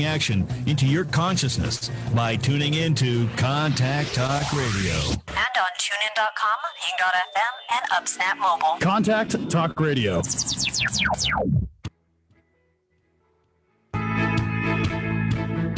action into your consciousness by tuning into Contact Talk Radio. And on TuneIn.com, Hing.fm, and UpSnap Mobile. Contact Talk Radio.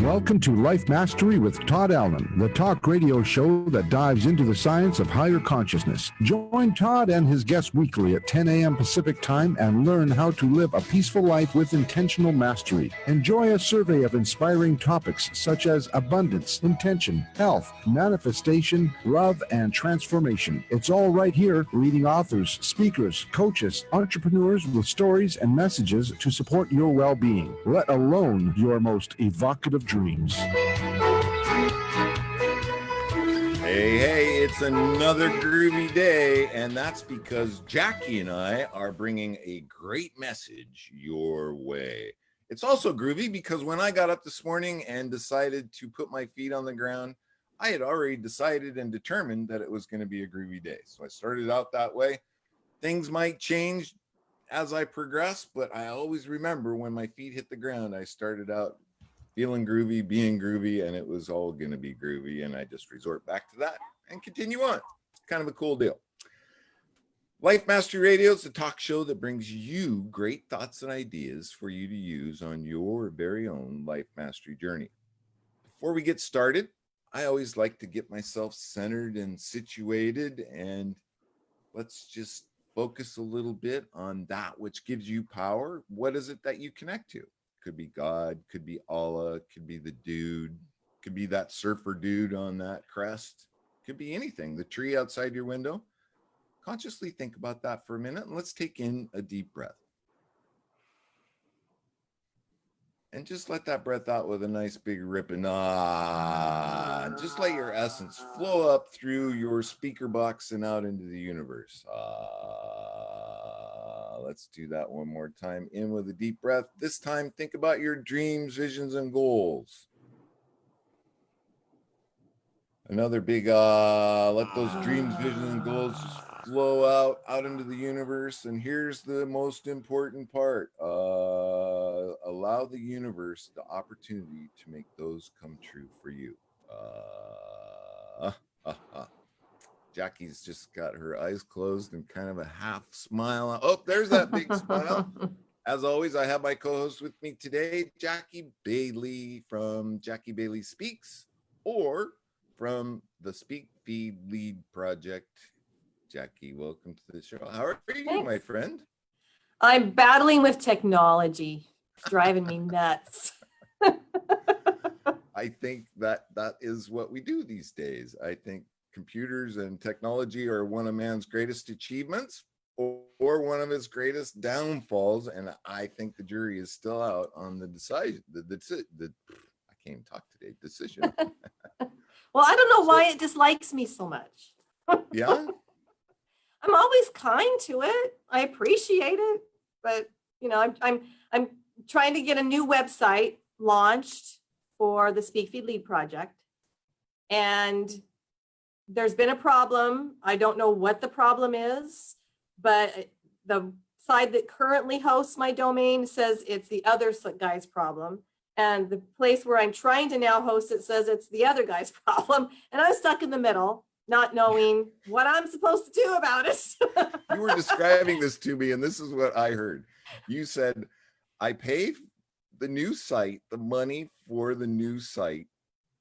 Welcome to Life Mastery with Todd Allen, the talk radio show that dives into the science of higher consciousness. Join Todd and his guests weekly at 10 a.m. Pacific Time and learn how to live a peaceful life with intentional mastery. Enjoy a survey of inspiring topics such as abundance, intention, health, manifestation, love, and transformation. It's all right here, leading authors, speakers, coaches, entrepreneurs with stories and messages to support your well-being, let alone your most evocative dreams. Hey, it's another groovy day, and that's because Jackie and I are bringing a great message your way. It's also groovy because when I got up this morning and decided to put my feet on the ground, I had already decided and determined that it was going to be a groovy day. So I started out that way. Things might change as I progress, but I always remember when my feet hit the ground, I started out feeling groovy, being groovy, and it was all going to be groovy. And I just resort back to that and continue on. It's kind of a cool deal. Life Mastery Radio is a talk show that brings you great thoughts and ideas for you to use on your very own life mastery journey. Before we get started, I always like to get myself centered and situated, and let's just focus a little bit on that which gives you power. What is it that you connect to? Could be God, could be Allah, could be the dude, could be that surfer dude on that crest, could be anything, the tree outside your window. Consciously think about that for a minute, and let's take in a deep breath. And just let that breath out with a nice big rip and just let your essence flow up through your speaker box and out into the universe. Let's do that one more time. In with a deep breath. This time, think about your dreams, visions, and goals. Another big let those dreams, visions, and goals just flow out into the universe. And here's the most important part. Allow the universe the opportunity to make those come true for you. Jackie's just got her eyes closed and kind of a half smile. Oh, there's that big smile. As always, I have my co-host with me today, Jackie Bailey from Jackie Bailey Speaks, or from the Speak Feed Lead Project. Jackie, welcome to the show. How are you, Thanks. My friend? I'm battling with technology. It's driving me nuts. I think that is what we do these days. I think computers and technology are one of man's greatest achievements or one of his greatest downfalls. And I think the jury is still out on the decision. I can't even talk today. Decision. Well, I don't know why it dislikes me so much. Yeah. I'm always kind to it. I appreciate it, but you know, I'm trying to get a new website launched for the Speak Feed Lead Project, and there's been a problem. I don't know what the problem is, but the side that currently hosts my domain says it's the other guy's problem. And the place where I'm trying to now host it says it's the other guy's problem. And I'm stuck in the middle, not knowing what I'm supposed to do about it. You were describing this to me, and this is what I heard. You said, I pay the new site, the money for the new site,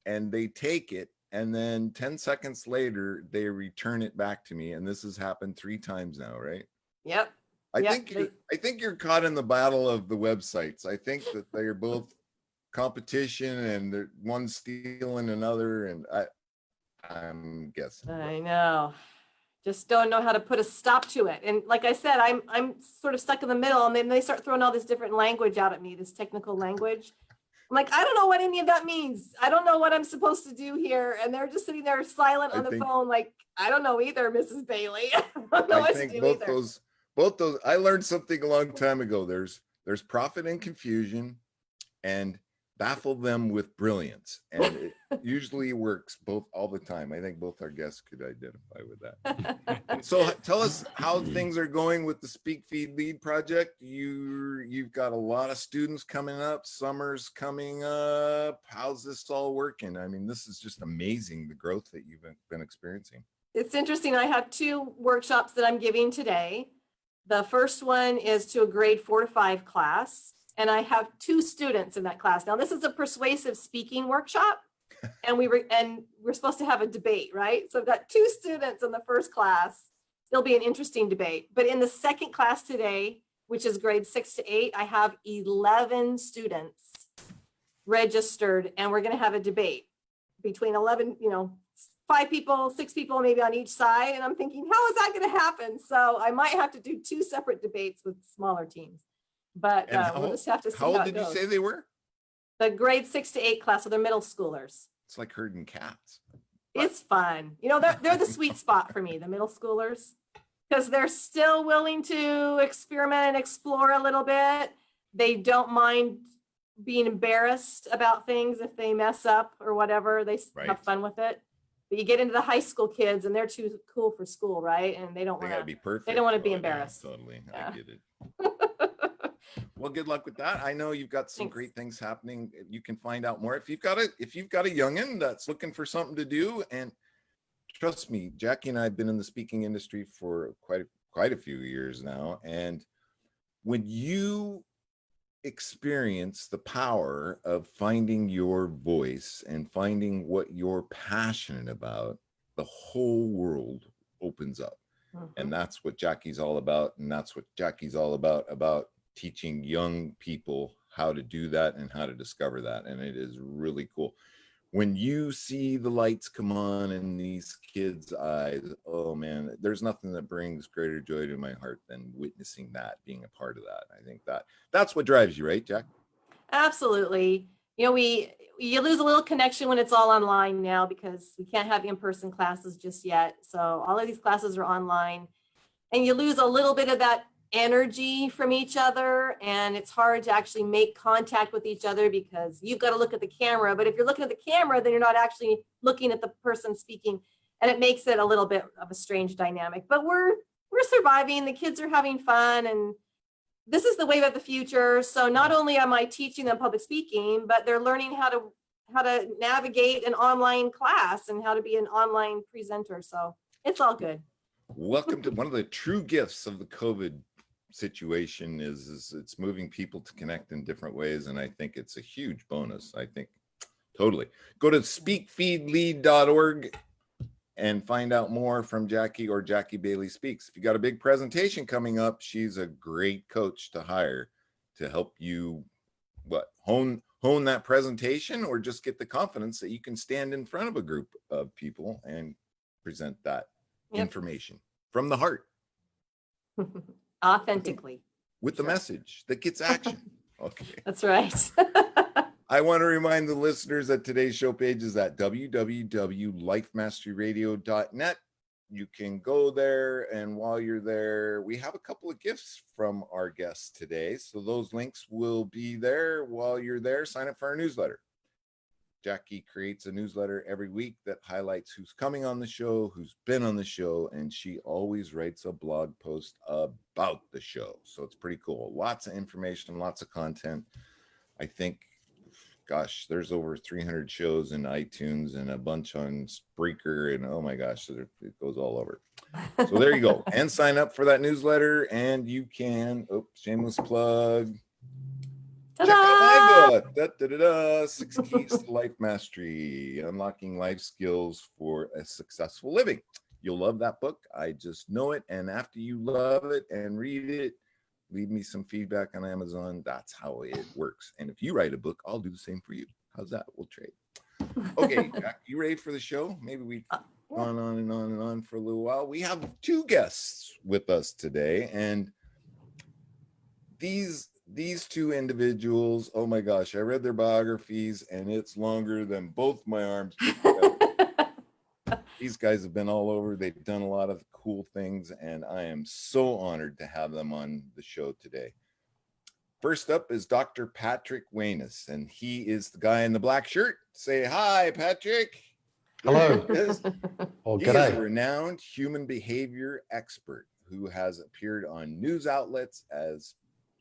and they take it. And then 10 seconds later, they return it back to me. And this has happened 3 times now, right? Yep. I think you're caught in the battle of the websites. I think that they're both competition and one's stealing another. And I'm guessing. I know. Just don't know how to put a stop to it. And like I said, I'm sort of stuck in the middle, and then they start throwing all this different language out at me, this technical language. I'm like, I don't know what any of that means. I don't know what I'm supposed to do here. And they're just sitting there silent on the phone, like, I don't know either, Mrs. Bailey. I don't know what to do either. Both those, I learned something a long time ago. There's profit and confusion, and baffle them with brilliance, and it usually works all the time. I think both our guests could identify with that. So tell us how things are going with the Speak Feed Lead project. You've got a lot of students coming up, summer's coming up. How's this all working? I mean, this is just amazing, the growth that you've been experiencing. It's interesting. I have 2 workshops that I'm giving today. The first one is to a grade 4 to 5 class, and I have 2 students in that class. Now, this is a persuasive speaking workshop, and we're supposed to have a debate, right? So I've got 2 students in the first class. It'll be an interesting debate. But in the second class today, which is grade 6 to 8, I have 11 students registered, and we're going to have a debate between 11, 5 people, 6 people, maybe on each side. And I'm thinking, how is that going to happen? So I might have to do 2 separate debates with smaller teams. But we'll just have to see how old it did goes. you say they were? The grade 6 to 8 class, so they're middle schoolers. It's like herding cats. It's fun. They're the sweet spot for me, the middle schoolers, because they're still willing to experiment and explore a little bit. They don't mind being embarrassed about things if they mess up or whatever. They have fun with it. But you get into the high school kids, and they're too cool for school, right? And they don't want to be perfect. They don't want to be embarrassed. Yeah, totally. Yeah. I get it. Well, good luck with that. I know you've got some great things happening. You can find out more if you've got a youngin that's looking for something to do. And trust me, Jackie and I have been in the speaking industry for quite a few years now. And when you experience the power of finding your voice and finding what you're passionate about, the whole world opens up. And that's what Jackie's all about. And that's what Jackie's all about teaching young people how to do that and how to discover that. And it is really cool. When you see the lights come on in these kids' eyes, oh man, there's nothing that brings greater joy to my heart than witnessing that, being a part of that. I think that's what drives you, right, Jack? Absolutely. You lose a little connection when it's all online now because we can't have in-person classes just yet. So all of these classes are online, and you lose a little bit of that energy from each other, and it's hard to actually make contact with each other because you've got to look at the camera. But if you're looking at the camera, then you're not actually looking at the person speaking, and it makes it a little bit of a strange dynamic. But we're surviving. The kids are having fun, and this is the wave of the future. So not only am I teaching them public speaking, but they're learning how to navigate an online class and how to be an online presenter. So it's all good. Welcome to one of the true gifts of the COVID situation is it's moving people to connect in different ways, and I think it's a huge bonus. I think totally. Go to speakfeedlead.org and find out more from Jackie or Jackie Bailey Speaks. If you got a big presentation coming up, she's a great coach to hire to help you hone that presentation, or just get the confidence that you can stand in front of a group of people and present that information from the heart. Authentically. With the message that gets action. Okay. That's right. I want to remind the listeners that today's show page is at www.lifemasteryradio.net. You can go there, and while you're there, we have a couple of gifts from our guests today. So those links will be there. While you're there, sign up for our newsletter. Jackie creates a newsletter every week that highlights who's coming on the show, who's been on the show, and she always writes a blog post about the show. So it's pretty cool. Lots of information, lots of content. I think, gosh, there's over 300 shows in iTunes and a bunch on Spreaker, and oh my gosh, it goes all over. So there you go. And sign up for that newsletter, and you can, shameless plug. Ta-da! Check out my book, 6 Keys to Life Mastery, Unlocking Life Skills for a Successful Living. You'll love that book. I just know it. And after you love it and read it, leave me some feedback on Amazon. That's how it works. And if you write a book, I'll do the same for you. How's that? We'll trade. Okay, Jack, you ready for the show? Maybe we've gone on and on and on for a little while. We have 2 guests with us today, and these 2 individuals, oh my gosh, I read their biographies, and it's longer than both my arms put together. These guys have been all over. They've done a lot of cool things, and I am so honored to have them on the show today. First up is Dr. Patrick Wanis, and he is the guy in the black shirt. Say hi, Patrick. Hello. He is Oh, a g'day. renowned human behavior expert who has appeared on news outlets as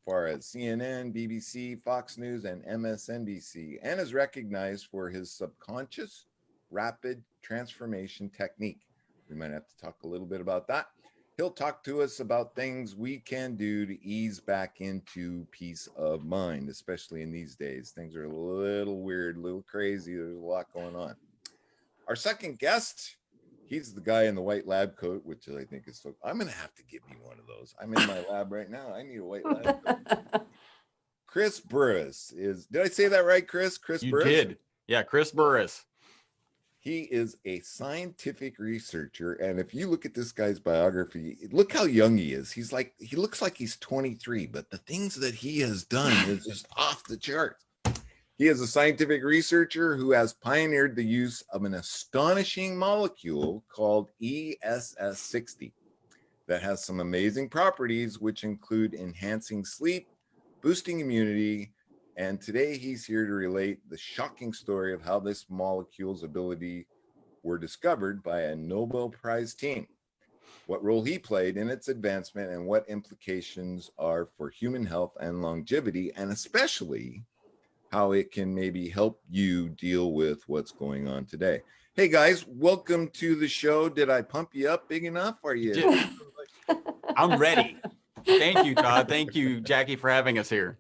far as CNN, BBC, Fox News, and MSNBC, and is recognized for his subconscious rapid transformation technique. We might have to talk a little bit about that. He'll talk to us about things we can do to ease back into peace of mind, especially in these days. Things are a little weird, a little crazy. There's a lot going on. Our second guest, he's the guy in the white lab coat, which I think is so. I'm going to have to give me one of those. I'm in my lab right now. I need a white lab coat. Chris Burres is, did I say that right, Chris? Chris Burres? You did. Yeah, Chris Burres. He is a scientific researcher, and if you look at this guy's biography, look how young he is. He looks like he's 23, but the things that he has done is just off the charts. He is a scientific researcher who has pioneered the use of an astonishing molecule called SES60 that has some amazing properties, which include enhancing sleep, boosting immunity, and today he's here to relate the shocking story of how this molecule's ability were discovered by a Nobel Prize team, what role he played in its advancement, and what implications are for human health and longevity, and especially how it can maybe help you deal with what's going on today. Hey guys, welcome to the show. Did I pump you up big enough? Are you? I'm ready. Thank you, Todd. Thank you, Jackie, for having us here.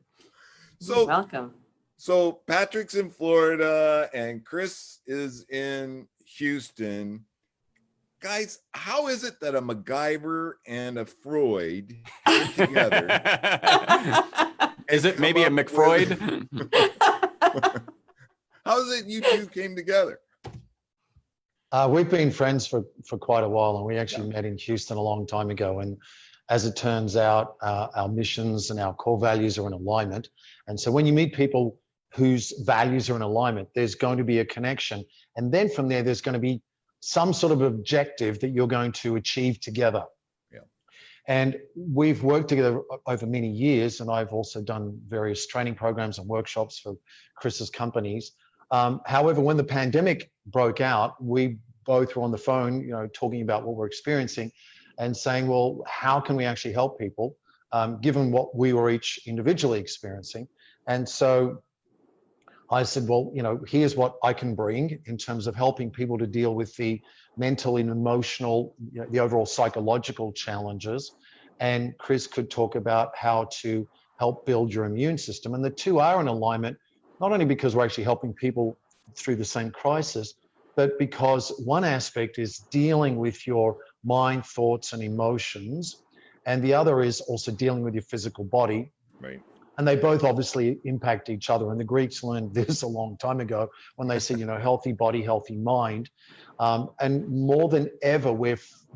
You're welcome. So Patrick's in Florida and Chris is in Houston. Guys, how is it that a MacGyver and a Freud get together? Is it maybe a McFreud? How is it you two came together? We've been friends for quite a while, and we actually met in Houston a long time ago. And as it turns out, our missions and our core values are in alignment. And so when you meet people whose values are in alignment, there's going to be a connection. And then from there, there's going to be some sort of objective that you're going to achieve together. Yeah. And we've worked together over many years, and I've also done various training programs and workshops for Chris's companies. However, when the pandemic broke out, we both were on the phone, talking about what we're experiencing and saying, well, how can we actually help people, given what we were each individually experiencing? And so I said, well, here's what I can bring in terms of helping people to deal with the mental and emotional, the overall psychological challenges. And Chris could talk about how to help build your immune system. And the two are in alignment, not only because we're actually helping people through the same crisis, but because one aspect is dealing with your mind, thoughts, and emotions, and the other is also dealing with your physical body. Right. And they both obviously impact each other. And the Greeks learned this a long time ago when they said, healthy body, healthy mind. And more than ever,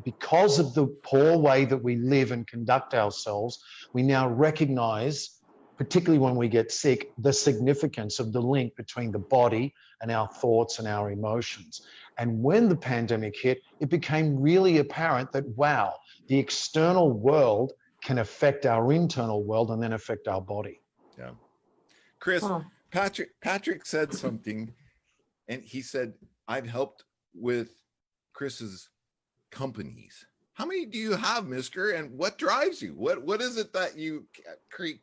because of the poor way that we live and conduct ourselves, we now recognize, particularly when we get sick, the significance of the link between the body and our thoughts and our emotions. And when the pandemic hit, it became really apparent that, wow, the external world can affect our internal world and then affect our body. Yeah. Chris, Patrick said something, and he said, I've helped with Chris's companies. How many do you have, mister? And what drives you? What is it that you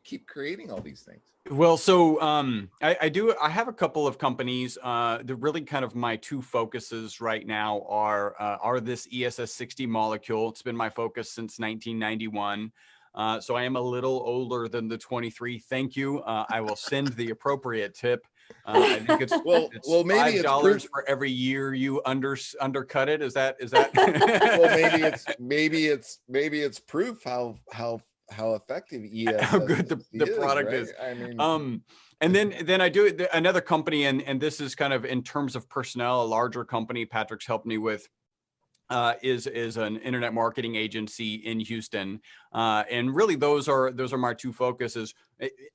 keep creating all these things? Well, so I have a couple of companies. The really kind of my two focuses right now are this ESS60 molecule. It's been my focus since 1991. So I am a little older than the 23. Thank you. I will send the appropriate tip. I think it's well maybe $5 for every year you undercut it. Is that? Well, maybe it's proof how effective ES how good the product is. I mean, and then I do another company, and this is kind of in terms of personnel, a larger company Patrick's helped me with. Is an internet marketing agency in Houston, and really those are my two focuses.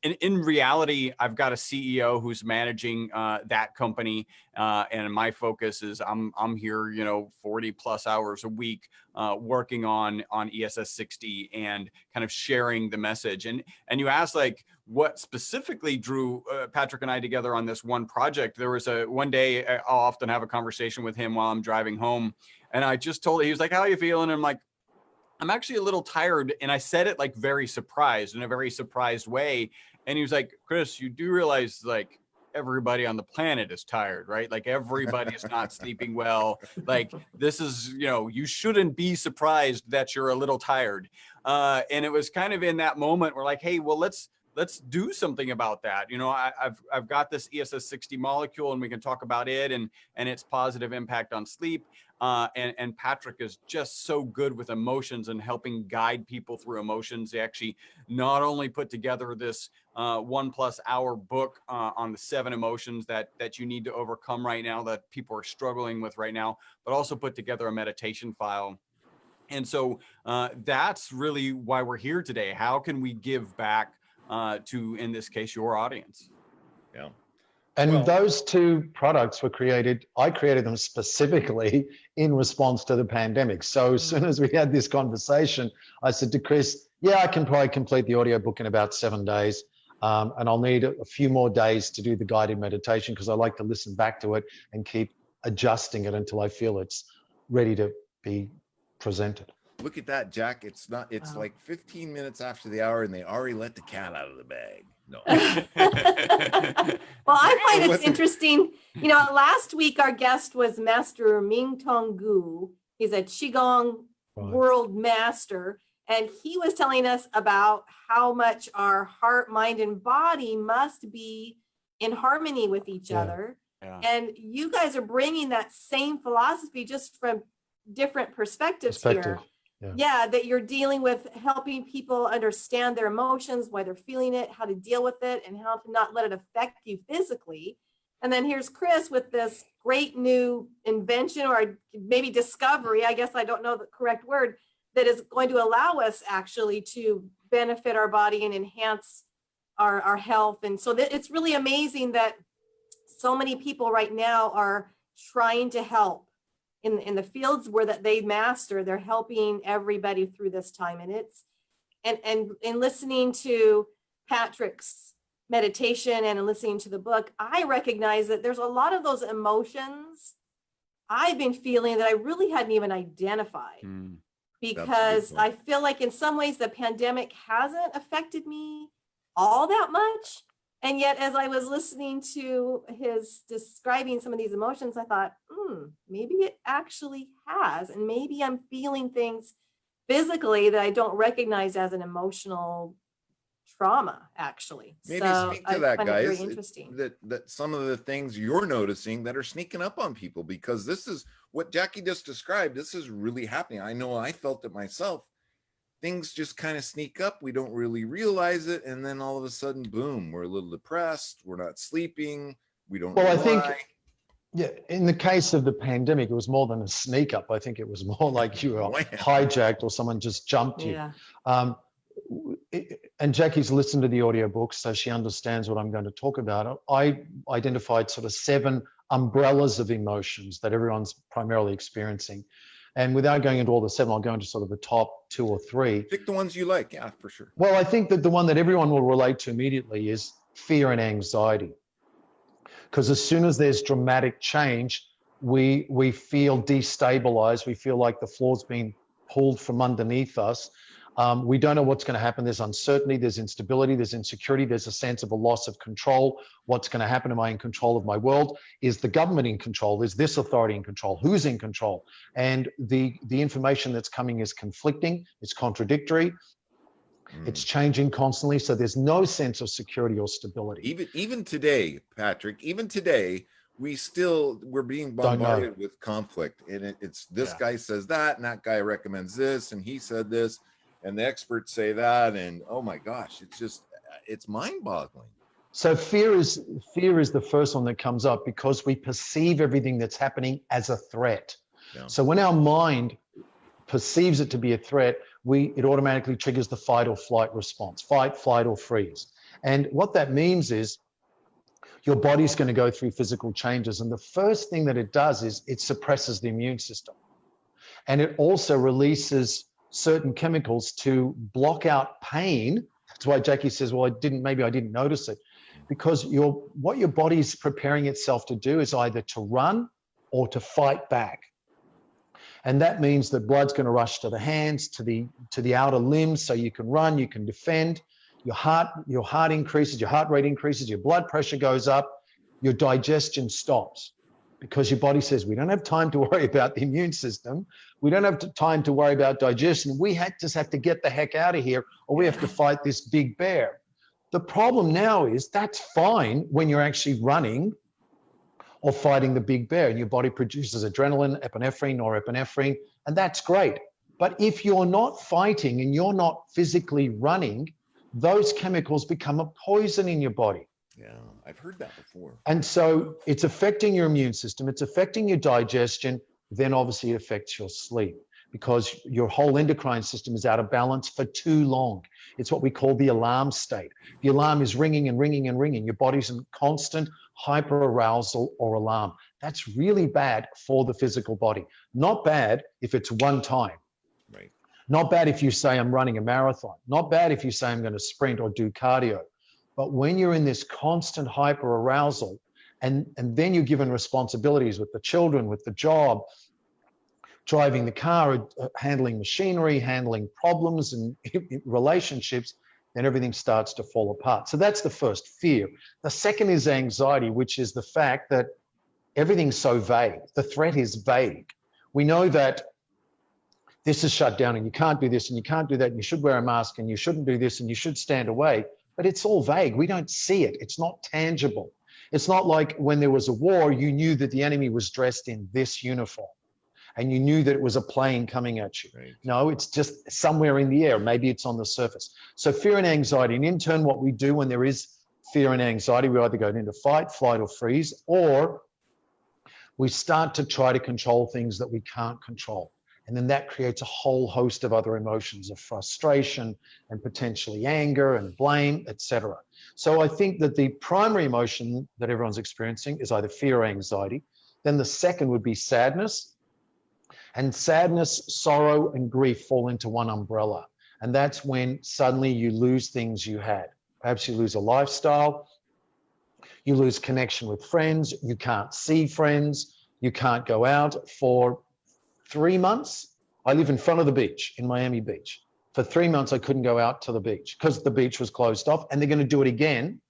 in reality, I've got a CEO who's managing that company, and my focus is I'm here, 40 plus hours a week, working on ESS 60 and kind of sharing the message. And you asked like what specifically drew Patrick and I together on this one project. There was one day I'll often have a conversation with him while I'm driving home, and I just told him, he was like, "How are you feeling?" And I'm like, "I'm actually a little tired." And I said it like very surprised, in a very surprised way. And he was like, "Chris, you do realize like everybody on the planet is tired, right? Like everybody's not sleeping well. Like this is, you shouldn't be surprised that you're a little tired." And it was kind of in that moment we're like, hey, well, let's do something about that. I've got this ESS 60 molecule, and we can talk about it and its positive impact on sleep. And Patrick is just so good with emotions and helping guide people through emotions. They actually not only put together this 1+ hour book on the 7 emotions that you need to overcome right now, that people are struggling with right now, but also put together a meditation file. And so that's really why we're here today. How can we give back to, in this case, your audience? Yeah. And those 2 products were created, I created them specifically in response to the pandemic. So as soon as we had this conversation, I said to Chris, yeah, I can probably complete the audiobook in about 7 days. And I'll need a few more days to do the guided meditation, because I like to listen back to it and keep adjusting it until I feel it's ready to be presented. Look at that, Jack. It's like 15 minutes after the hour and they already let the cat out of the bag. No. Well, I find it's interesting. Last week our guest was Master Ming Tong Gu. He's a Qigong world master. And he was telling us about how much our heart, mind, and body must be in harmony with each other. Yeah. And you guys are bringing that same philosophy, just from different perspectives here. Yeah, that you're dealing with helping people understand their emotions, why they're feeling it, how to deal with it, and how to not let it affect you physically. And then here's Chris with this great new invention, or maybe discovery, I guess I don't know the correct word, that is going to allow us actually to benefit our body and enhance our health. And so it's really amazing that so many people right now are trying to help in the fields where that they master. They're helping everybody through this time. And it's and in listening to Patrick's meditation and in listening to the book, I recognize that there's a lot of those emotions I've been feeling that I really hadn't even identified. Because I feel like in some ways the pandemic hasn't affected me all that much. And yet, as I was listening to his describing some of these emotions, I thought, maybe it actually has. And maybe I'm feeling things physically that I don't recognize as an emotional trauma, actually. Maybe so speak to that, guys. Very interesting. That some of the things you're noticing that are sneaking up on people, because this is what Jackie just described. This is really happening. I know I felt it myself. Things just kind of sneak up. We don't really realize it. And then all of a sudden, boom, we're a little depressed. We're not sleeping. We don't know why. Think, in the case of the pandemic, it was more than a sneak up. I think it was more like you were hijacked or someone just jumped you. And Jackie's listened to the audiobook, so she understands what I'm going to talk about. I identified sort of 7 umbrellas of emotions that everyone's primarily experiencing. And without going into all the 7, I'll go into sort of the top 2 or 3. Pick the ones you like. Yeah, for sure. Well, I think that the one that everyone will relate to immediately is fear and anxiety. Because as soon as there's dramatic change, we feel destabilized. We feel like the floor's being pulled from underneath us. We don't know what's going to happen. There's uncertainty, there's instability, there's insecurity, there's a sense of a loss of control. What's going to happen? Am I in control of my world? Is the government in control? Is this authority in control? Who's in control? And the information that's coming is conflicting, it's contradictory, it's changing constantly. So there's no sense of security or stability. Even today, Patrick, we're being bombarded with conflict. And it's this guy says that, and that guy recommends this, and he said this, and the experts say that, and oh my gosh, it's mind-boggling. So fear is the first one that comes up because we perceive everything that's happening as a threat. Yeah. So when our mind perceives it to be a threat, it automatically triggers the fight or flight response, fight, flight, or freeze. And what that means is your body's going to go through physical changes. And the first thing that it does is it suppresses the immune system. And it also releases certain chemicals to block out pain. That's why Jackie says, well, maybe I didn't notice it. Because what your body's preparing itself to do is either to run or to fight back. And that means that blood's going to rush to the hands, to the outer limbs, so you can run, you can defend. Your heart increases, your heart rate increases, your blood pressure goes up, your digestion stops. Because your body says, we don't have time to worry about the immune system. We don't have time to worry about digestion. We just have to get the heck out of here, or we have to fight this big bear. The problem now is that's fine when you're actually running or fighting the big bear, and your body produces adrenaline, epinephrine, norepinephrine, and that's great. But if you're not fighting and you're not physically running, those chemicals become a poison in your body. Yeah, I've heard that before. And so it's affecting your immune system, it's affecting your digestion, then obviously it affects your sleep because your whole endocrine system is out of balance for too long. It's what we call the alarm state. The alarm is ringing and ringing and ringing. Your body's in constant hyperarousal or alarm. That's really bad for the physical body. Not bad if it's one time. Right. Not bad if you say I'm running a marathon. Not bad if you say I'm going to sprint or do cardio. But when you're in this constant hyperarousal, and then you're given responsibilities with the children, with the job, driving the car, handling machinery, handling problems and relationships, then everything starts to fall apart. So that's the first, fear. The second is anxiety, which is the fact that everything's so vague. The threat is vague. We know that this is shut down and you can't do this and you can't do that and you should wear a mask and you shouldn't do this and you should stand away, but it's all vague. We don't see it. It's not tangible. It's not like when there was a war, you knew that the enemy was dressed in this uniform and you knew that it was a plane coming at you. Right. No, it's just somewhere in the air. Maybe it's on the surface. So fear and anxiety, and in turn, what we do when there is fear and anxiety, we either go into fight, flight, or freeze, or we start to try to control things that we can't control. And then that creates a whole host of other emotions of frustration and potentially anger and blame, etc. So I think that the primary emotion that everyone's experiencing is either fear or anxiety. Then the second would be sadness. And sadness, sorrow, and grief fall into one umbrella. And that's when suddenly you lose things you had. Perhaps you lose a lifestyle, you lose connection with friends, you can't see friends, you can't go out for 3 months. I live in front of the beach in Miami Beach. For 3 months, I couldn't go out to the beach because the beach was closed off, and they're going to do it again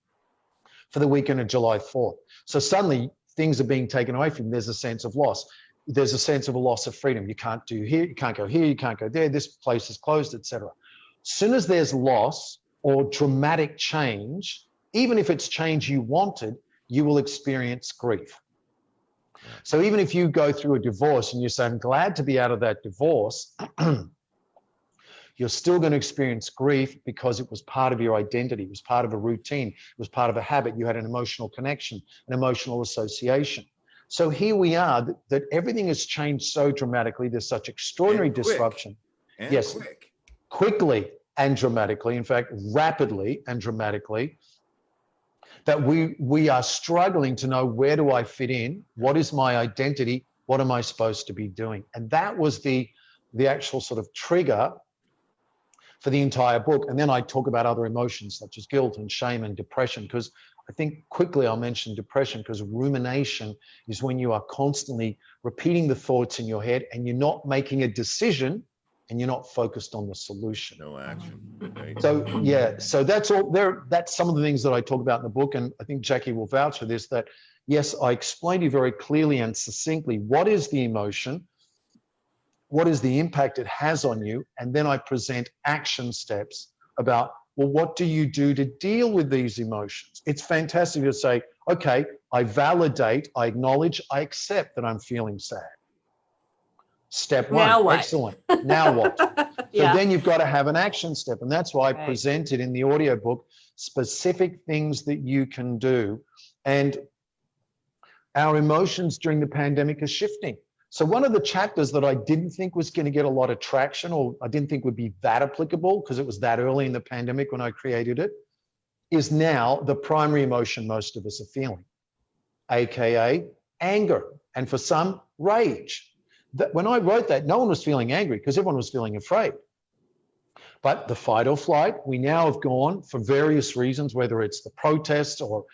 for the weekend of July 4th. So suddenly things are being taken away from you. There's a sense of loss. There's a sense of a loss of freedom. You can't do here, you can't go here, you can't go there, this place is closed, etc. As soon as there's loss or dramatic change, even if it's change you wanted, you will experience grief. So even if you go through a divorce and you say, I'm glad to be out of that divorce, you're still going to experience grief because it was part of your identity. It was part of a routine. It was part of a habit. You had an emotional connection, an emotional association. So here we are, that everything has changed so dramatically. There's such extraordinary disruption. Yes, quickly and dramatically, in fact, rapidly and dramatically, that we are struggling to know, where do I fit in? What is my identity? What am I supposed to be doing? And that was the actual sort of trigger for the entire book. And then I talk about other emotions such as guilt and shame and depression, because I think quickly I'll mention depression, because rumination is when you are constantly repeating the thoughts in your head and you're not making a decision and you're not focused on the solution. No action. Right. So yeah, so that's all there. That's some of the things that I talk about in the book. And I think Jackie will vouch for this, that yes, I explain to you very clearly and succinctly what is the emotion, what is the impact it has on you, and then I present action steps about, well, what do you do to deal with these emotions? It's fantastic to say, okay, I validate, I acknowledge, I accept that I'm feeling sad. Step one, Now what? Excellent. Now what? Yeah. So then you've got to have an action step. And that's why I Right. presented in the audiobook specific things that you can do. And our emotions during the pandemic are shifting. So one of the chapters that I didn't think was going to get a lot of traction, or I didn't think would be that applicable because it was that early in the pandemic when I created it, is now the primary emotion most of us are feeling, AKA anger, and for some, rage. When I wrote that, no one was feeling angry because everyone was feeling afraid. But the fight or flight, we now have gone for various reasons, whether it's the protests or,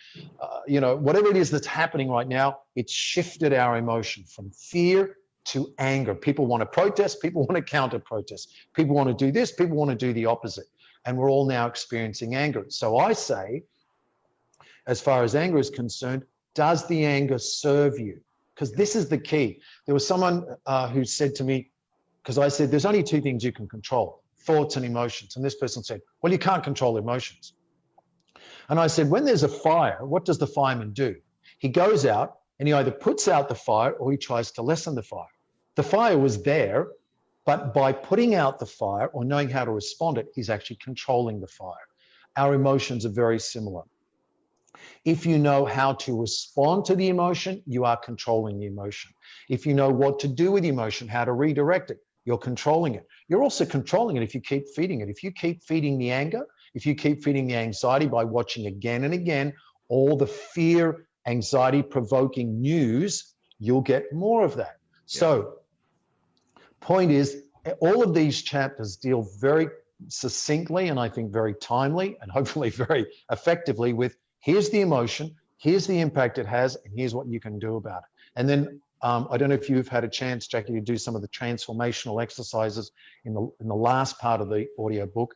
whatever it is that's happening right now, it's shifted our emotion from fear to anger. People want to protest, people want to counter protest, people want to do this, people want to do the opposite. And we're all now experiencing anger. So I say, as far as anger is concerned, does the anger serve you? Because this is the key. There was someone who said to me, because I said, there's only two things you can control, thoughts and emotions. And this person said, well, you can't control emotions. And I said, when there's a fire, what does the fireman do? He goes out and he either puts out the fire or he tries to lessen the fire. The fire was there, but by putting out the fire or knowing how to respond it, he's actually controlling the fire. Our emotions are very similar. If you know how to respond to the emotion, you are controlling the emotion. If you know what to do with the emotion, how to redirect it, you're controlling it. You're also controlling it if you keep feeding it. If you keep feeding the anger, if you keep feeding the anxiety by watching again and again all the fear, anxiety provoking news, you'll get more of that. Yeah. So, point is, all of these chapters deal very succinctly and I think very timely and hopefully very effectively with here's the emotion, here's the impact it has, and here's what you can do about it. And then I don't know if you've had a chance, Jackie, to do some of the transformational exercises in the last part of the audio book,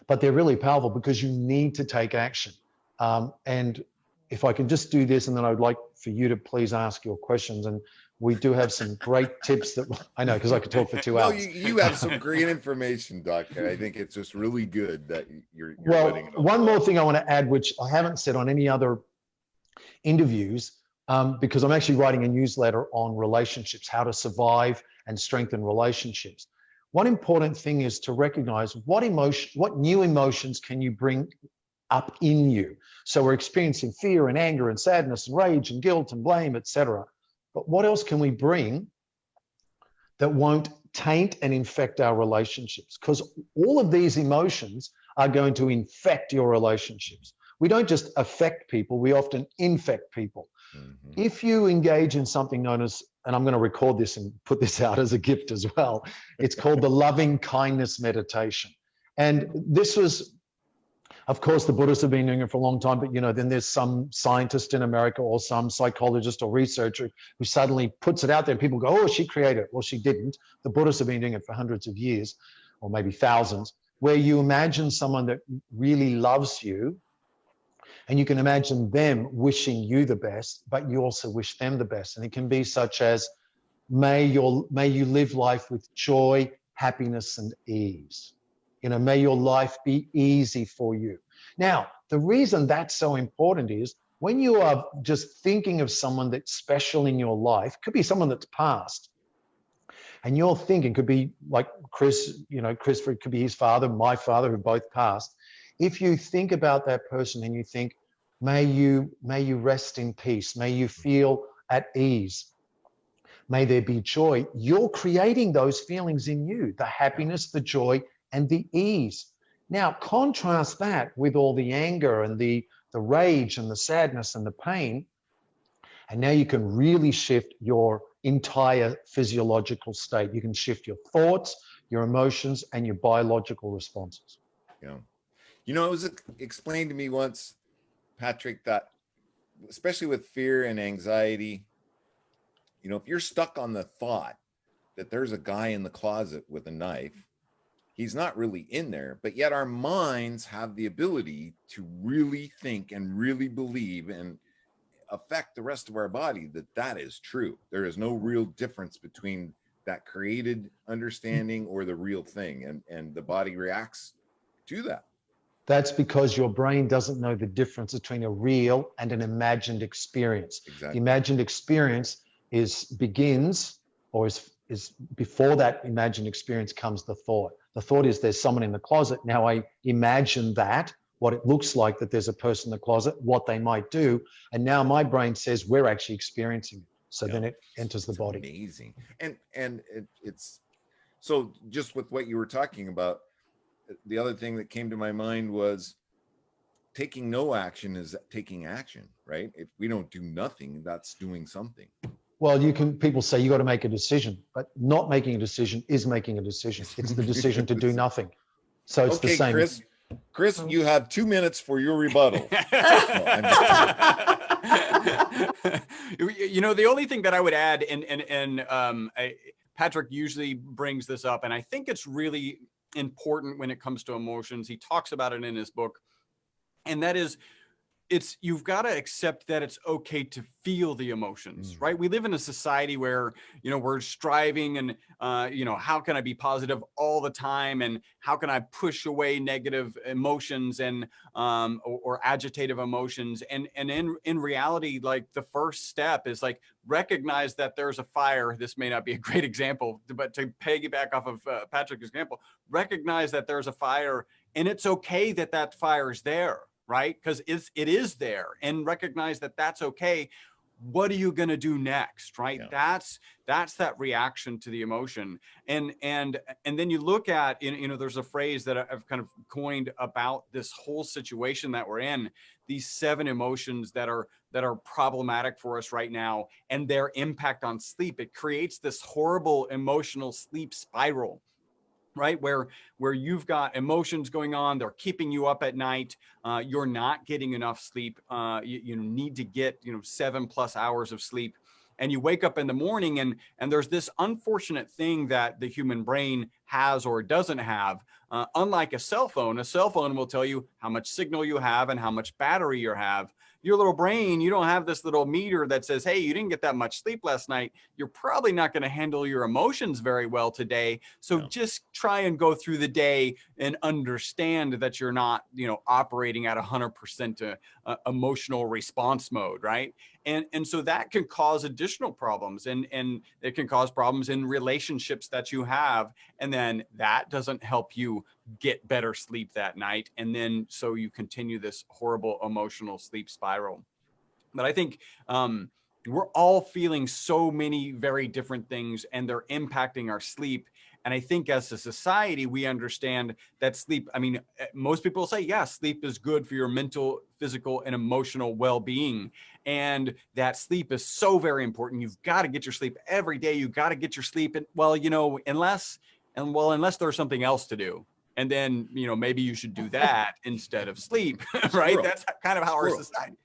but they're really powerful because you need to take action. And if I can just do this, and then I'd like for you to please ask your questions. And we do have some great tips that I know, because I could talk for 2 hours. No, you have some great information, Doc. And I think it's just really good that you're well, letting it all one out. more thing I want to add, which I haven't said on any other interviews, because I'm actually writing a newsletter on relationships, how to survive and strengthen relationships. One important thing is to recognize what new emotions can you bring up in you. So we're experiencing fear and anger and sadness and rage and guilt and blame, etc. But what else can we bring that won't taint and infect our relationships? Because all of these emotions are going to infect your relationships. We don't just affect people, we often infect people. Mm-hmm. If you engage in something known as, and I'm going to record this and put this out as a gift as well, it's called the loving kindness meditation. And this was, of course, the Buddhists have been doing it for a long time, but then there's some scientist in America or some psychologist or researcher who suddenly puts it out there and people go, oh, she created it. Well, she didn't. The Buddhists have been doing it for hundreds of years, or maybe thousands, where you imagine someone that really loves you and you can imagine them wishing you the best, but you also wish them the best. And it can be such as, may you live life with joy, happiness, and ease. May your life be easy for you. Now, the reason that's so important is when you are just thinking of someone that's special in your life, could be someone that's passed, and you're thinking, could be like Chris, Christopher, could be his father, my father, who both passed. If you think about that person and you think, may you rest in peace, may you feel at ease, may there be joy, you're creating those feelings in you, the happiness, the joy, and the ease. Now, contrast that with all the anger and the rage and the sadness and the pain, and now you can really shift your entire physiological state. You can shift your thoughts, your emotions, and your biological responses. Yeah. It was explained to me once, Patrick, that especially with fear and anxiety, if you're stuck on the thought that there's a guy in the closet with a knife, he's not really in there, but yet our minds have the ability to really think and really believe and affect the rest of our body that is true. There is no real difference between that created understanding or the real thing, and the body reacts to that. That's because your brain doesn't know the difference between a real and an imagined experience. Exactly. The imagined experience begins before that imagined experience comes the thought. The thought is there's someone in the closet. Now I imagine that, what it looks like that there's a person in the closet, what they might do. And now my brain says we're actually experiencing it. So then it enters the body. Amazing. And it's, so just with what you were talking about, the other thing that came to my mind was taking no action is taking action, right? If we don't do nothing, that's doing something. Well, people say you got to make a decision, but not making a decision is making a decision. It's the decision to do nothing. So it's the Okay, same. Chris, you have 2 minutes for your rebuttal. You know, the only thing that I would add, Patrick usually brings this up, and I think it's really important when it comes to emotions. He talks about it in his book, and that is, you've got to accept that it's okay to feel the emotions, right? We live in a society where, you know, we're striving and, you know, how can I be positive all the time? And how can I push away negative emotions and, or agitative emotions? And in reality, like the first step is like, recognize that there's a fire. This may not be a great example, but to piggyback off of Patrick's example, recognize that there's a fire, and it's okay that that fire is there. Right? Because it is there, and recognize that that's okay. What are you going to do next? Right? Yeah. That's that reaction to the emotion. And then you look at, you know, there's a phrase that I've kind of coined about this whole situation that we're in, these 7 emotions that are problematic for us right now, and their impact on sleep. It creates this horrible emotional sleep spiral. Right? Where you've got emotions going on, they're keeping you up at night. You're not getting enough sleep. You need to get, 7+ hours of sleep, and you wake up in the morning and there's this unfortunate thing that the human brain has or doesn't have. Unlike a cell phone will tell you how much signal you have and how much battery you have. Your little brain, you don't have this little meter that says, hey, you didn't get that much sleep last night. You're probably not going to handle your emotions very well today. So just try and go through the day and understand that you're not, operating at 100% emotional response mode, right? And so that can cause additional problems, and it can cause problems in relationships that you have. And then that doesn't help you get better sleep that night. And then so you continue this horrible emotional sleep spiral. But I think we're all feeling so many very different things, and they're impacting our sleep. And I think as a society, we understand that sleep, I mean, most people say, yeah, sleep is good for your mental, physical, and emotional well-being. And that sleep is so very important. You've got to get your sleep every day. You've got to get your sleep. And well, unless there's something else to do. And then, maybe you should do that instead of sleep, right? That's kind of how our society.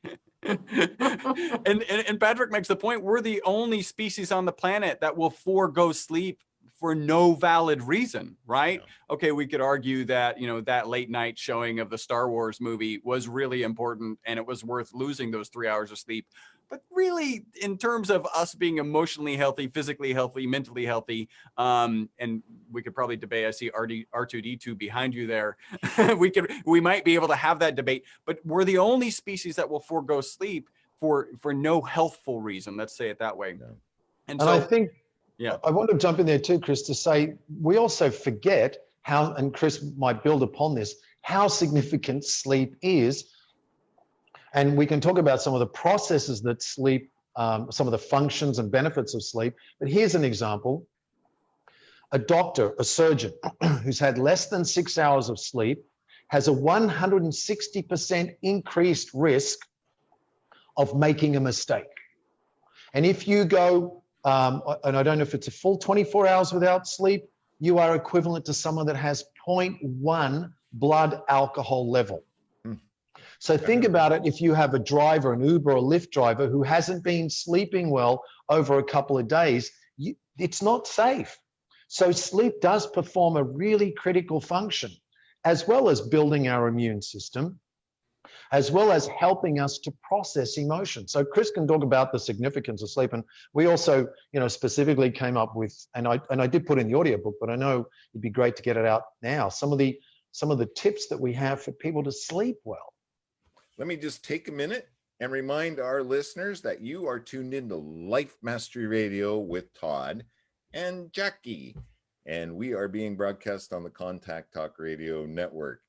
and Patrick makes the point, we're the only species on the planet that will forego sleep for no valid reason, right? Yeah. Okay, we could argue that, that late night showing of the Star Wars movie was really important and it was worth losing those 3 hours of sleep. But really, in terms of us being emotionally healthy, physically healthy, mentally healthy, and we could probably debate, I see R2D2 behind you there. we might be able to have that debate, but we're the only species that will forego sleep for no healthful reason. Let's say it that way. Yeah. And so I think, I want to jump in there too, Chris, to say we also forget how, and Chris might build upon this, how significant sleep is. And we can talk about some of the processes that sleep, some of the functions and benefits of sleep. But here's an example. A doctor, a surgeon who's had less than 6 hours of sleep has a 160% increased risk of making a mistake. And if you go, and I don't know if it's a full 24 hours without sleep, you are equivalent to someone that has 0.1 blood alcohol level. So think about it. If you have a driver, an Uber or Lyft driver who hasn't been sleeping well over a couple of days, it's not safe. So sleep does perform a really critical function, as well as building our immune system, as well as helping us to process emotion. So Chris can talk about the significance of sleep. And we also, specifically came up with, and I did put in the audiobook, but I know it'd be great to get it out now, some of the tips that we have for people to sleep well. Let me just take a minute and remind our listeners that you are tuned into Life Mastery Radio with Todd and Jackie, and we are being broadcast on the Contact Talk Radio Network.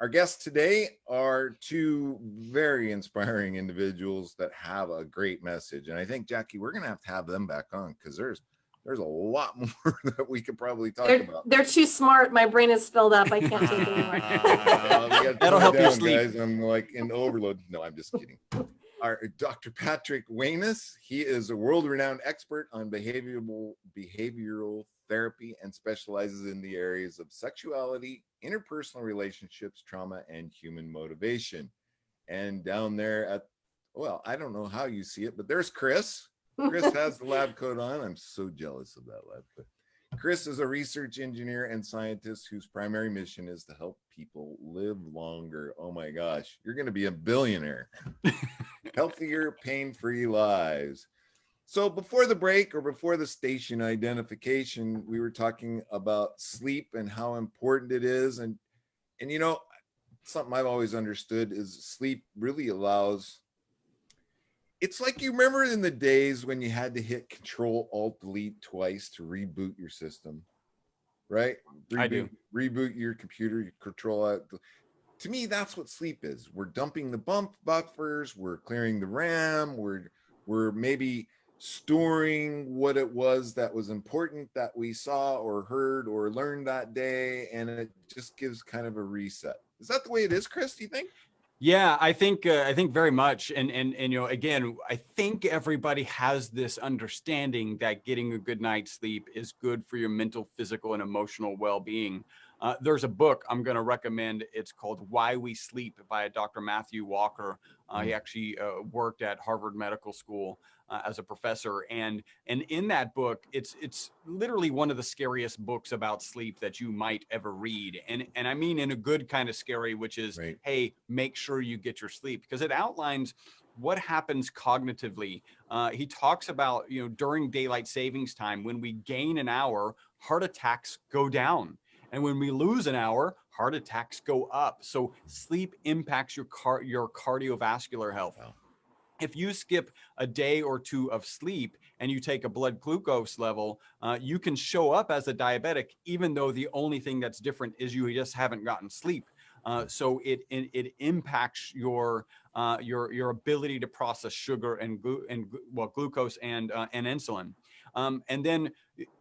Our guests today are 2 very inspiring individuals that have a great message. And I think, Jackie, we're going to have them back on because there's there's a lot more that we could probably talk They're, about. they're too smart. My brain is filled up. I can't take anymore. We gotta That'll tone help it you down, sleep. guys. I'm like in overload. No, I'm just kidding. Our Dr. Patrick Wanis, he is a world-renowned expert on behavioral therapy and specializes in the areas of sexuality, interpersonal relationships, trauma, and human motivation. And down there at, well, I don't know how you see it, but there's Chris. Chris has the lab coat on. I'm so jealous of that lab coat. Chris is a research engineer and scientist whose primary mission is to help people live longer. Oh my gosh, you're going to be a billionaire. Healthier, pain-free lives. So before the break or before the station identification, we were talking about sleep and how important it is. And you know, something I've always understood is sleep really allows, it's like, you remember in the days when you had to hit Control-Alt-Delete twice to reboot your system, right? I do. Reboot your computer, you Control-Alt. To me, that's what sleep is. We're dumping the buffers, we're clearing the RAM, we're maybe storing what it was that was important that we saw or heard or learned that day, and it just gives kind of a reset. Is that the way it is, Chris, do you think? Yeah, I think very much. And you know, again, I think everybody has this understanding that getting a good night's sleep is good for your mental, physical, and emotional well-being. There's a book I'm going to recommend. It's called Why We Sleep by Dr. Matthew Walker. He actually worked at Harvard Medical School as a professor. And in that book, it's literally one of the scariest books about sleep that you might ever read. And I mean in a good kind of scary, which is, Right. hey, make sure you get your sleep, because it outlines what happens cognitively. He talks about, you know, during daylight savings time, when we gain an hour, heart attacks go down. And when we lose an hour, heart attacks go up. So sleep impacts your cardiovascular health. Wow. If you skip a day or two of sleep and you take a blood glucose level, you can show up as a diabetic, even though the only thing that's different is you just haven't gotten sleep. So it impacts your ability to process sugar and glucose and insulin. And then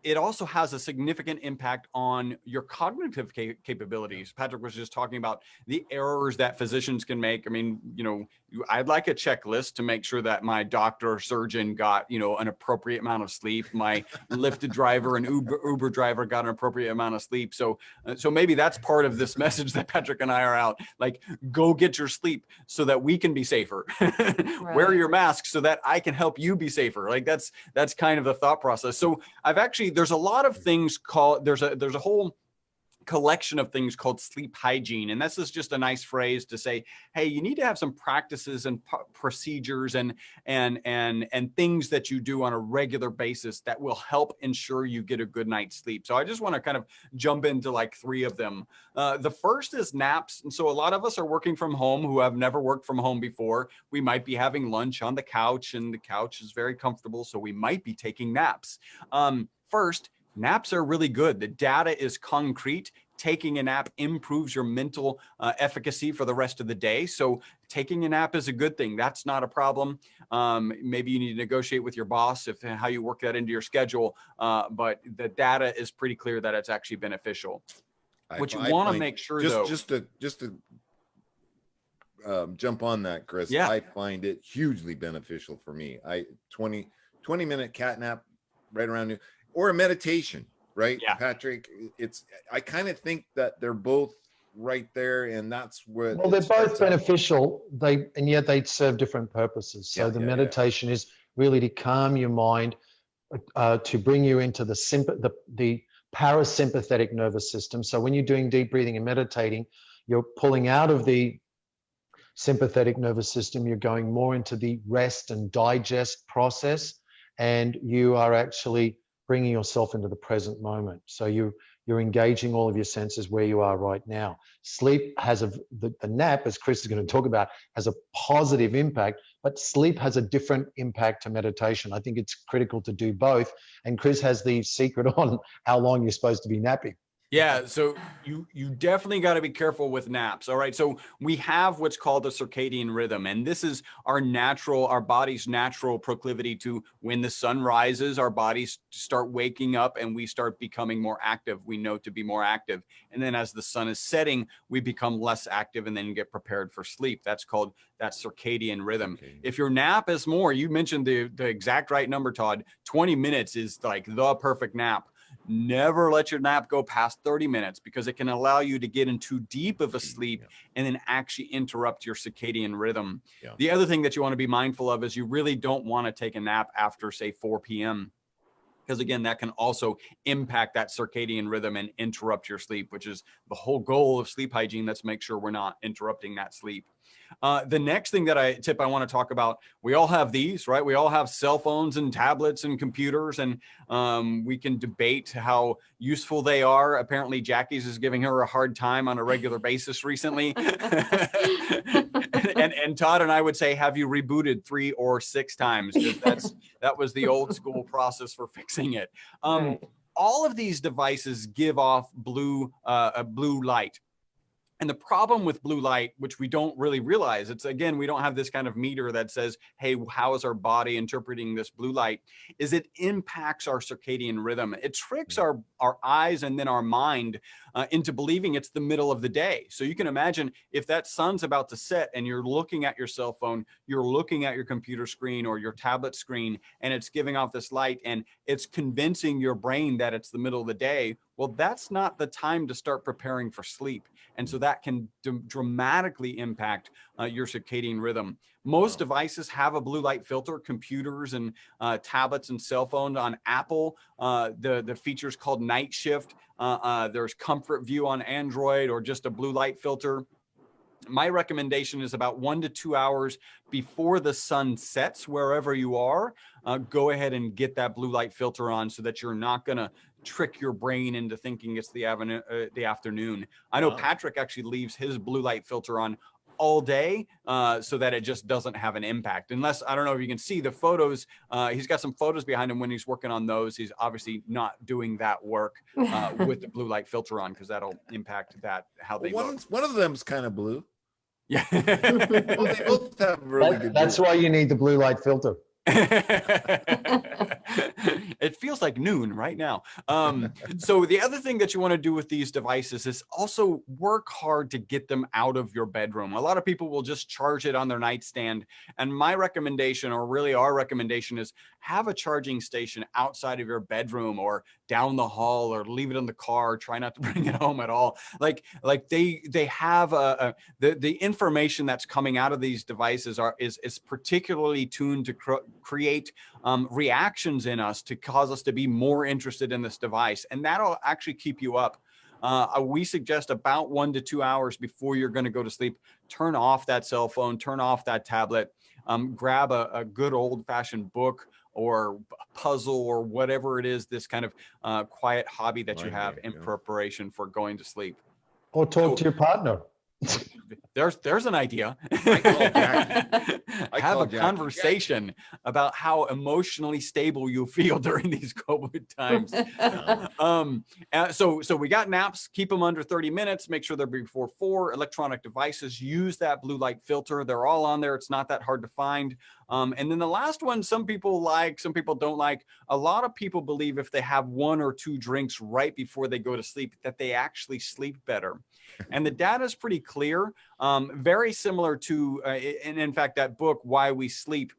it also has a significant impact on your cognitive capabilities. Patrick was just talking about the errors that physicians can make. I mean, you know, I'd like a checklist to make sure that my doctor or surgeon got, you know, an appropriate amount of sleep. My Lyft driver and Uber driver got an appropriate amount of sleep. So maybe that's part of this message that Patrick and I are out. Like, go get your sleep so that we can be safer. Wear your mask so that I can help you be safer. Like that's kind of the thought process. So there's a lot of things called, there's a whole collection of things called sleep hygiene. And this is just a nice phrase to say, hey, you need to have some practices and procedures and things that you do on a regular basis that will help ensure you get a good night's sleep. So I just want to kind of jump into like 3 of them. The first is naps. And so a lot of us are working from home who have never worked from home before. We might be having lunch on the couch, and the couch is very comfortable. So we might be taking naps. First, naps are really good. The data is concrete. Taking a nap improves your mental efficacy for the rest of the day. So taking a nap is a good thing. That's not a problem. Maybe you need to negotiate with your boss how you work that into your schedule. But the data is pretty clear that it's actually beneficial. What you want to make sure, just to jump on that, Chris. Yeah. I find it hugely beneficial for me. 20-minute cat nap right around you, or a meditation, right? Yeah. Patrick, I kind of think that they're both right there, and that's what. Well, they're both beneficial, and yet they serve different purposes. So the meditation is really to calm your mind, to bring you into the parasympathetic nervous system. So when you're doing deep breathing and meditating, you're pulling out of the sympathetic nervous system, you're going more into the rest and digest process, and you are actually bringing yourself into the present moment. So you're engaging all of your senses where you are right now. Sleep has the nap, as Chris is going to talk about, has a positive impact, but sleep has a different impact to meditation. I think it's critical to do both. And Chris has the secret on how long you're supposed to be napping. Yeah, so you definitely got to be careful with naps. All right, so we have what's called the circadian rhythm, and this is our body's natural proclivity to, when the sun rises, our bodies start waking up and we start becoming more active. We know to be more active, and then as the sun is setting, we become less active and then get prepared for sleep. That's called that circadian rhythm. Okay. If your nap is more, you mentioned the exact right number, Todd. 20 minutes is like the perfect nap. Never let your nap go past 30 minutes because it can allow you to get in too deep of a sleep and then actually interrupt your circadian rhythm. Yeah. The other thing that you want to be mindful of is you really don't want to take a nap after, say, 4 p.m. because again, that can also impact that circadian rhythm and interrupt your sleep, which is the whole goal of sleep hygiene. Let's make sure we're not interrupting that sleep. The next thing that I want to talk about, we all have these, right? We all have cell phones and tablets and computers, and we can debate how useful they are. Apparently, Jackie's is giving her a hard time on a regular basis recently. and Todd and I would say, have you rebooted 3 or 6 times? Because that was the old school process for fixing it. Right. All of these devices give off blue light. And the problem with blue light, which we don't really realize, it's again, we don't have this kind of meter that says, hey, how is our body interpreting this blue light, is it impacts our circadian rhythm. It tricks our eyes and then our mind into believing it's the middle of the day. So you can imagine if that sun's about to set and you're looking at your cell phone, you're looking at your computer screen or your tablet screen, and it's giving off this light and it's convincing your brain that it's the middle of the day. Well, that's not the time to start preparing for sleep. And so that can dramatically impact your circadian rhythm. Most devices have a blue light filter, computers and tablets and cell phones. On Apple, the feature's called Night Shift. There's Comfort View on Android, or just a blue light filter. My recommendation is about 1 to 2 hours before the sun sets, wherever you are, go ahead and get that blue light filter on so that you're not going to trick your brain into thinking it's the afternoon. I know Patrick actually leaves his blue light filter on all day so that it just doesn't have an impact. Unless, I don't know if you can see the photos, he's got some photos behind him when he's working on those. He's obviously not doing that work with the blue light filter on, because that'll impact how they look. One of them's kind of blue. Yeah. Well, they both have really good That's blue. why you need the blue light filter. It feels like noon right now. So the other thing that you want to do with these devices is also work hard to get them out of your bedroom. A lot of people will just charge it on their nightstand. And my recommendation, or really our recommendation, is have a charging station outside of your bedroom or down the hall, or leave it in the car. Try not to bring it home at all. Like they have the information that's coming out of these devices is particularly tuned to create reactions in us to cause us to be more interested in this device, and that'll actually keep you up. We suggest about 1 to 2 hours before you're going to go to sleep, turn off that cell phone, turn off that tablet, grab a good old-fashioned book or puzzle or whatever it is, this kind of quiet hobby that you have in preparation for going to sleep. Or talk to your partner. There's an idea. Have a conversation about how emotionally stable you feel during these COVID times. So we got naps. Keep them under 30 minutes. Make sure they're before 4. Electronic devices, use that blue light filter. They're all on there. It's not that hard to find. And then the last one, some people like, some people don't like. A lot of people believe if they have 1 or 2 drinks right before they go to sleep, that they actually sleep better. And the data is pretty clear, very similar to, and in fact, that book, Why We Sleep,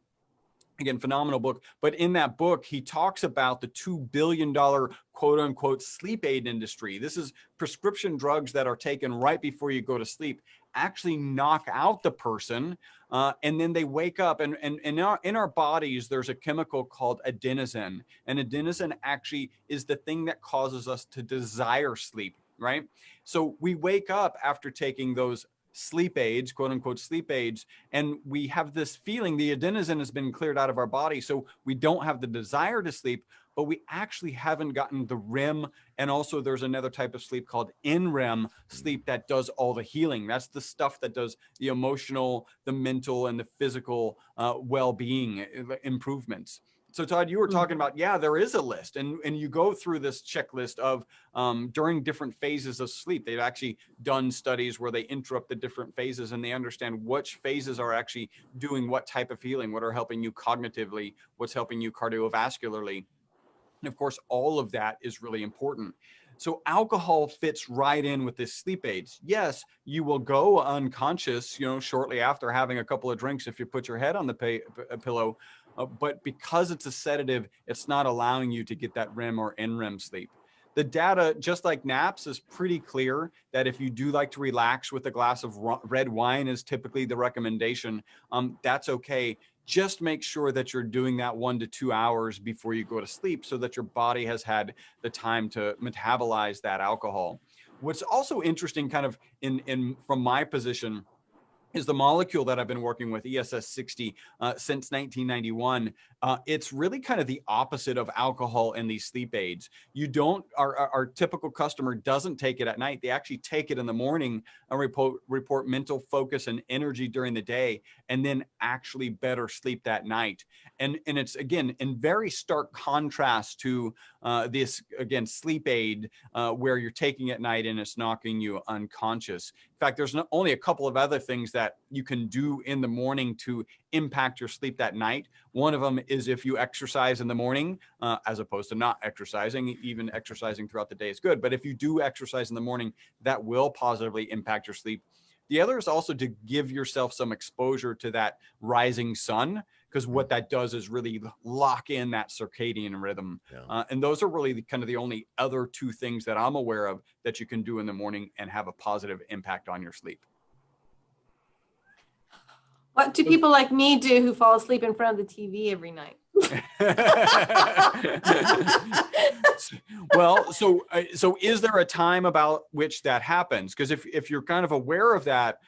again, phenomenal book. But in that book, he talks about the $2 billion quote unquote sleep aid industry. This is prescription drugs that are taken right before you go to sleep, actually knock out the person. And then they wake up, and in our bodies, there's a chemical called adenosine. And adenosine actually is the thing that causes us to desire sleep, right? So we wake up after taking those sleep aids, quote unquote sleep aids, and we have this feeling the adenosine has been cleared out of our body. So we don't have the desire to sleep, but we actually haven't gotten the REM. And also there's another type of sleep called NREM sleep that does all the healing. That's the stuff that does the emotional, the mental, and the physical well-being improvements. So Todd, you were talking about, yeah, there is a list, and you go through this checklist of during different phases of sleep. They've actually done studies where they interrupt the different phases, and they understand which phases are actually doing what type of healing, what are helping you cognitively, what's helping you cardiovascularly. And of course, all of that is really important. So alcohol fits right in with this sleep aids. Yes, you will go unconscious, shortly after having a couple of drinks if you put your head on the pillow. But because it's a sedative, it's not allowing you to get that REM or NREM sleep. The data, just like naps, is pretty clear that if you do like to relax with a glass of red wine is typically the recommendation, that's okay. Just make sure that you're doing that 1 to 2 hours before you go to sleep so that your body has had the time to metabolize that alcohol. What's also interesting kind of from my position is the molecule that I've been working with, ESS 60, since 1991. It's really kind of the opposite of alcohol and these sleep aids. Our typical customer doesn't take it at night. They actually take it in the morning and report mental focus and energy during the day, and then actually better sleep that night. And it's, again, in very stark contrast to this, again, sleep aid, where you're taking it at night and it's knocking you unconscious. In fact, there's only a couple of other things that you can do in the morning to impact your sleep that night. One of them is if you exercise in the morning, as opposed to not exercising. Even exercising throughout the day is good, but if you do exercise in the morning, that will positively impact your sleep. The other is also to give yourself some exposure to that rising sun, because what that does is really lock in that circadian rhythm. Yeah. And those are really kind of the only other two things that I'm aware of that you can do in the morning and have a positive impact on your sleep. What do people like me do who fall asleep in front of the TV every night? Well, so is there a time about which that happens? Because if you're kind of aware of that,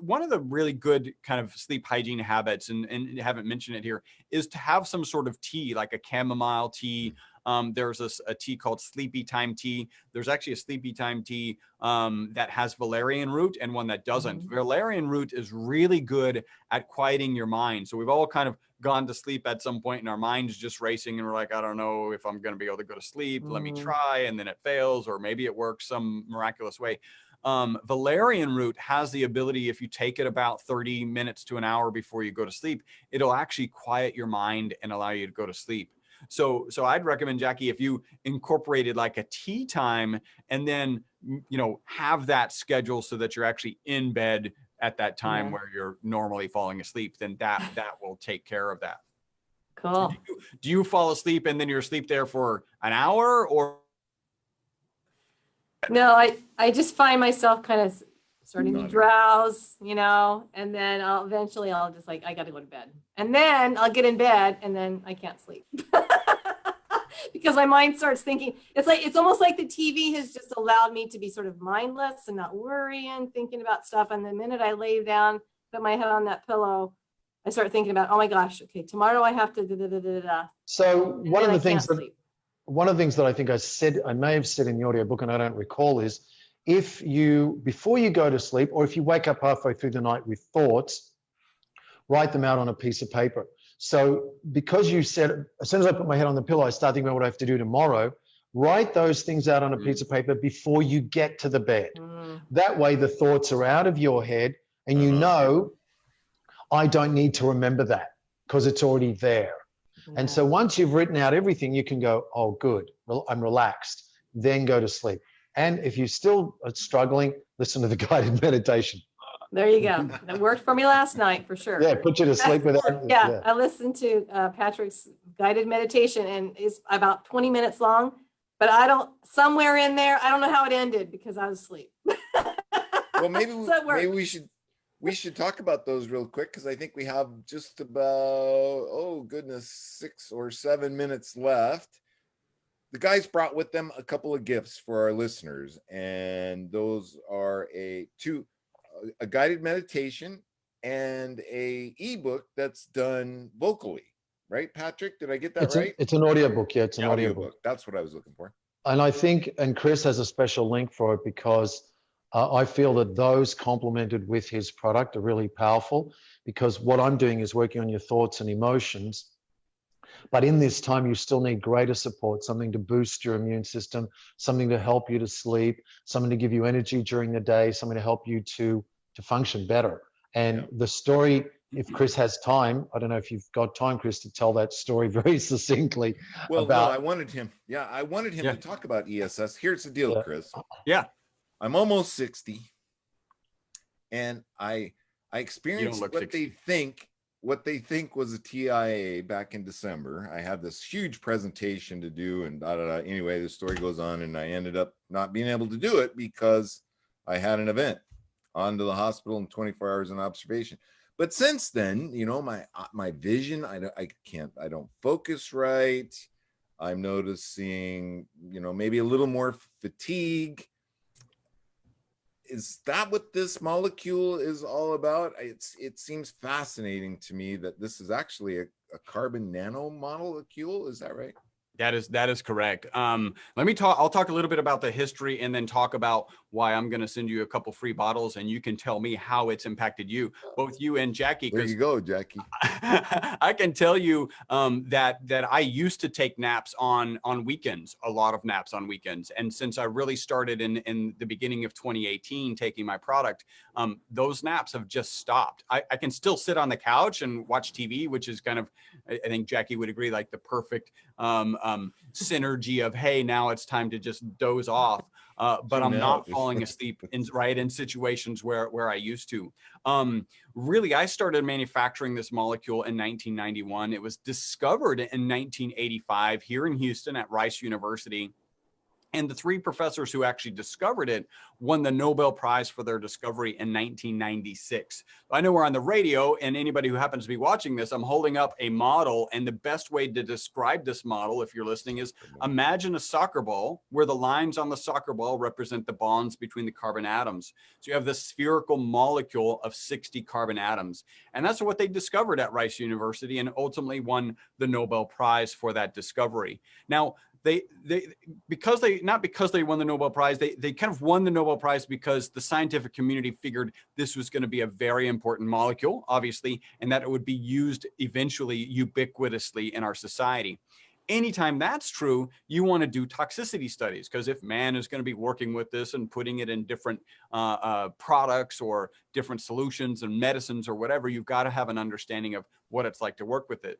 one of the really good kind of sleep hygiene habits, and you haven't mentioned it here, is to have some sort of tea, like a chamomile tea. There's a tea called Sleepy Time tea. There's actually a Sleepy Time tea that has valerian root and one that doesn't. Mm-hmm. Valerian root is really good at quieting your mind. So we've all kind of gone to sleep at some point and our mind's just racing and we're like, I don't know if I'm going to be able to go to sleep. Let me try. And then it fails, or maybe it works some miraculous way. Valerian root has the ability, if you take it about 30 minutes to an hour before you go to sleep, it'll actually quiet your mind and allow you to go to sleep. So I'd recommend, Jackie, if you incorporated like a tea time and then, have that schedule so that you're actually in bed at that time where you're normally falling asleep, then that will take care of that. Cool. Do you fall asleep and then you're asleep there for an hour, or? No, I just find myself kind of starting to drowse, and then I'll just I got to go to bed, and then I'll get in bed and then I can't sleep because my mind starts thinking. It's almost like the TV has just allowed me to be sort of mindless and not worrying, thinking about stuff. And the minute I lay down, put my head on that pillow, I start thinking about, oh my gosh, okay, tomorrow I have to da da da da da. So one of the things that I think I may have said in the audiobook, and I don't recall, is before you go to sleep, or if you wake up halfway through the night with thoughts, write them out on a piece of paper. So because you said, as soon as I put my head on the pillow, I start thinking about what I have to do tomorrow, write those things out on a piece of paper before you get to the bed. That way the thoughts are out of your head and I don't need to remember that because it's already there. And so once you've written out everything, you can go, oh, good, well, I'm relaxed, then go to sleep. And if you still are struggling, listen to the guided meditation. There you go. That worked for me last night for sure. Yeah, put you to sleep with that. Yeah, I listened to Patrick's guided meditation, and it's about 20 minutes long, but somewhere in there, I don't know how it ended because I was asleep. Well, maybe we should talk about those real quick, because I think we have just about, 6 or 7 minutes left. The guys brought with them a couple of gifts for our listeners, and those are a guided meditation and a ebook that's done vocally, right, Patrick? Did I get that right? It's an audiobook. Yeah, it's an audiobook. That's what I was looking for. And I think, and Chris has a special link for it because I feel that those complemented with his product are really powerful, because what I'm doing is working on your thoughts and emotions. But in this time, you still need greater support, something to boost your immune system, something to help you to sleep, something to give you energy during the day, something to help you to function better. And the story, if Chris has time, I don't know if you've got time, Chris, to tell that story very succinctly. Well, about, no, I wanted him to talk about ESS. Here's the deal, Chris. Yeah. I'm almost 60, and I experienced what they think was a TIA back in December. I had this huge presentation to do, and anyway, the story goes on, and I ended up not being able to do it because I had an event on to the hospital in 24 hours in observation. But since then, you know, my vision, I don't focus right. I'm noticing, you know, maybe a little more fatigue. Is that what this molecule is all about? It seems fascinating to me that this is actually a carbon nanomolecule. Is that right? That is correct. I'll talk a little bit about the history and then talk about why I'm going to send you a couple free bottles, and you can tell me how it's impacted you, both you and Jackie. There you go, Jackie. I can tell you that I used to take naps on weekends, a lot of naps on weekends. And since I really started in the beginning of 2018 taking my product, those naps have just stopped. I can still sit on the couch and watch TV, which is kind of, I think Jackie would agree, like the perfect synergy of, hey, now it's time to just doze off. But I'm not falling asleep in situations where I used to. Really, I started manufacturing this molecule in 1991. It was discovered in 1985 here in Houston at Rice University. And the three professors who actually discovered it won the Nobel Prize for their discovery in 1996. I know we're on the radio, and anybody who happens to be watching this, I'm holding up a model. And the best way to describe this model, if you're listening, is imagine a soccer ball where the lines on the soccer ball represent the bonds between the carbon atoms. So you have this spherical molecule of 60 carbon atoms. And that's what they discovered at Rice University and ultimately won the Nobel Prize for that discovery. Now, because they won the Nobel Prize, they kind of won the Nobel Prize because the scientific community figured this was going to be a very important molecule, obviously, and that it would be used eventually ubiquitously in our society. Anytime that's true, you want to do toxicity studies, because if man is going to be working with this and putting it in different products or different solutions and medicines or whatever, you've got to have an understanding of what it's like to work with it.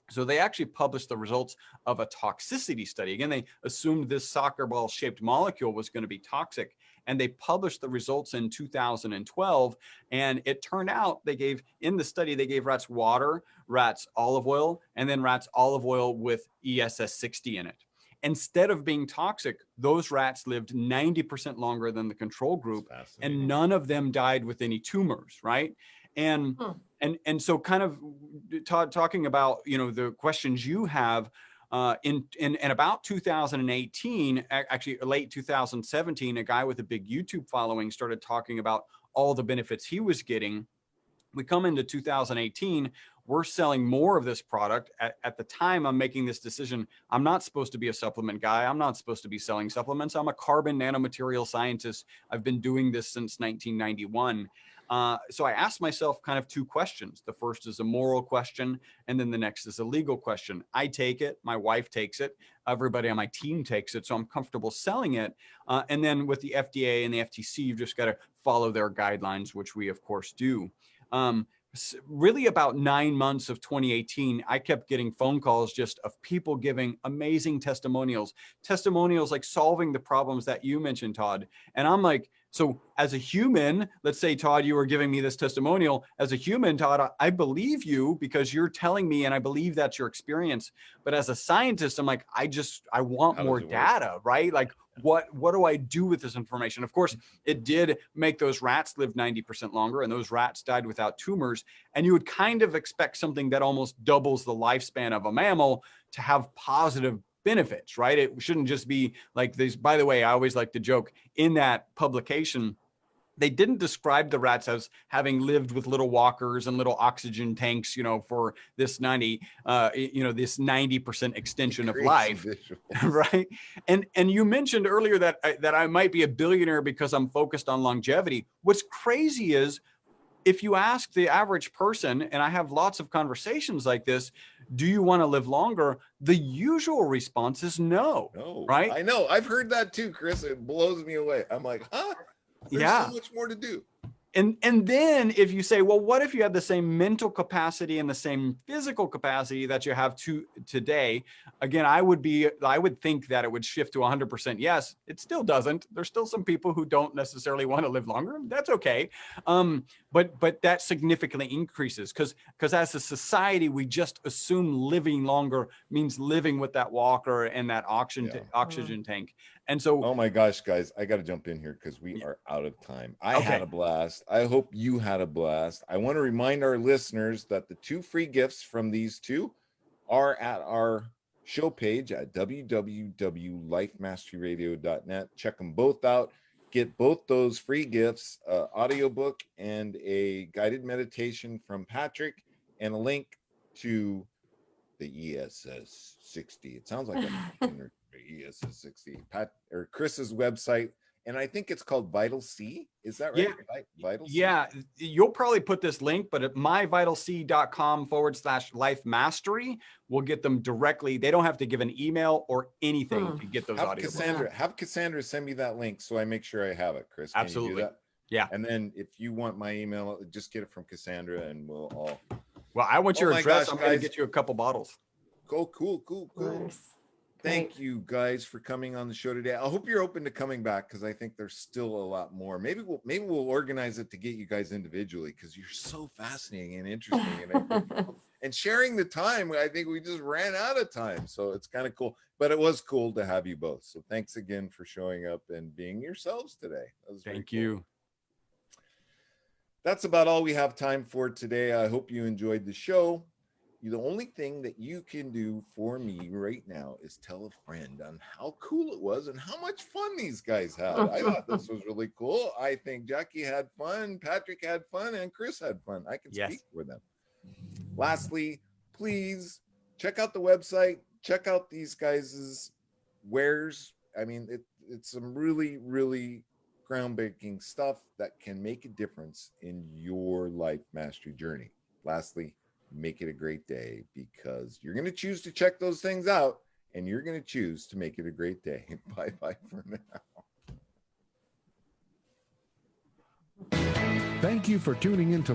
So they actually published the results of a toxicity study. Again, they assumed this soccer ball shaped molecule was going to be toxic, and they published the results in 2012. And it turned out they gave rats water, rats olive oil, and then rats olive oil with ESS60 in it. Instead of being toxic, those rats lived 90% longer than the control group, and none of them died with any tumors, right? And so kind of talking about, you know, the questions you have in about 2018, actually late 2017, a guy with a big YouTube following started talking about all the benefits he was getting. We come into 2018, we're selling more of this product. At the time I'm making this decision, I'm not supposed to be a supplement guy. I'm not supposed to be selling supplements. I'm a carbon nanomaterial scientist. I've been doing this since 1991. So I asked myself kind of two questions. The first is a moral question, and then the next is a legal question. I take it, my wife takes it, everybody on my team takes it, so I'm comfortable selling it. And then with the FDA and the FTC, you've just got to follow their guidelines, which we of course do. Really about 9 months of 2018, I kept getting phone calls just of people giving amazing testimonials like solving the problems that you mentioned, Todd. And I'm like, so as a human, let's say, Todd, you were giving me this testimonial. As a human, Todd, I believe you because you're telling me, and I believe that's your experience. But as a scientist, I'm like, I want more data, right? Like, what do I do with this information? Of course, it did make those rats live 90% longer, and those rats died without tumors. And you would kind of expect something that almost doubles the lifespan of a mammal to have positive benefits, right? It shouldn't just be like this. By the way, I always like to joke, in that publication, they didn't describe the rats as having lived with little walkers and little oxygen tanks, you know, for this 90% extension of life, right? And you mentioned earlier that I might be a billionaire because I'm focused on longevity. What's crazy is if you ask the average person, and I have lots of conversations like this, do you want to live longer? The usual response is no. No, right? I know. I've heard that too, Chris. It blows me away. I'm like, huh? There's Yeah. so much more to do. And then if you say, well, what if you had the same mental capacity and the same physical capacity that you have today? Again, I would think that it would shift to 100% yes. It still doesn't. There's still some people who don't necessarily want to live longer. That's okay. But that significantly increases because as a society, we just assume living longer means living with that walker and that oxygen tank. And so, oh my gosh, guys, I got to jump in here because we are out of time. I had a blast. I hope you had a blast. I want to remind our listeners that the 2 free gifts from these two are at our show page at www.lifemasteryradio.net. Check them both out. Get both those free gifts, audiobook and a guided meditation from Patrick, and a link to the ESS 60. It sounds like a ESS 60. Chris's website, and I think it's called Vital C. Is that right? Yeah. Vital C. Yeah, you'll probably put this link, but at myvitalc.com/life mastery will get them directly. They don't have to give an email or anything to get those audiobooks. Have Cassandra send me that link so I make sure I have it, Chris. Absolutely. Can you do that? Yeah. And then if you want my email, just get it from Cassandra and we'll all. Well, I want your address. Gosh, I'm going to get you a couple bottles. Cool. Nice. Thank you guys for coming on the show today. I hope you're open to coming back because I think there's still a lot more. Maybe we'll organize it to get you guys individually because you're so fascinating and interesting and sharing the time. I think we just ran out of time, so it's kind of cool. But it was cool to have you both. So thanks again for showing up and being yourselves today. Thank you. That's about all we have time for today. I hope you enjoyed the show. The only thing that you can do for me right now is tell a friend on how cool it was and how much fun these guys had. I thought this was really cool. I think Jackie had fun, Patrick had fun, and Chris had fun. I can speak for them. Lastly, please check out the website. Check out these guys' wares. I mean, it's some really, really groundbreaking stuff that can make a difference in your life mastery journey. Lastly, make it a great day because you're going to choose to check those things out and you're going to choose to make it a great day. Bye-bye for now. Thank you for tuning in to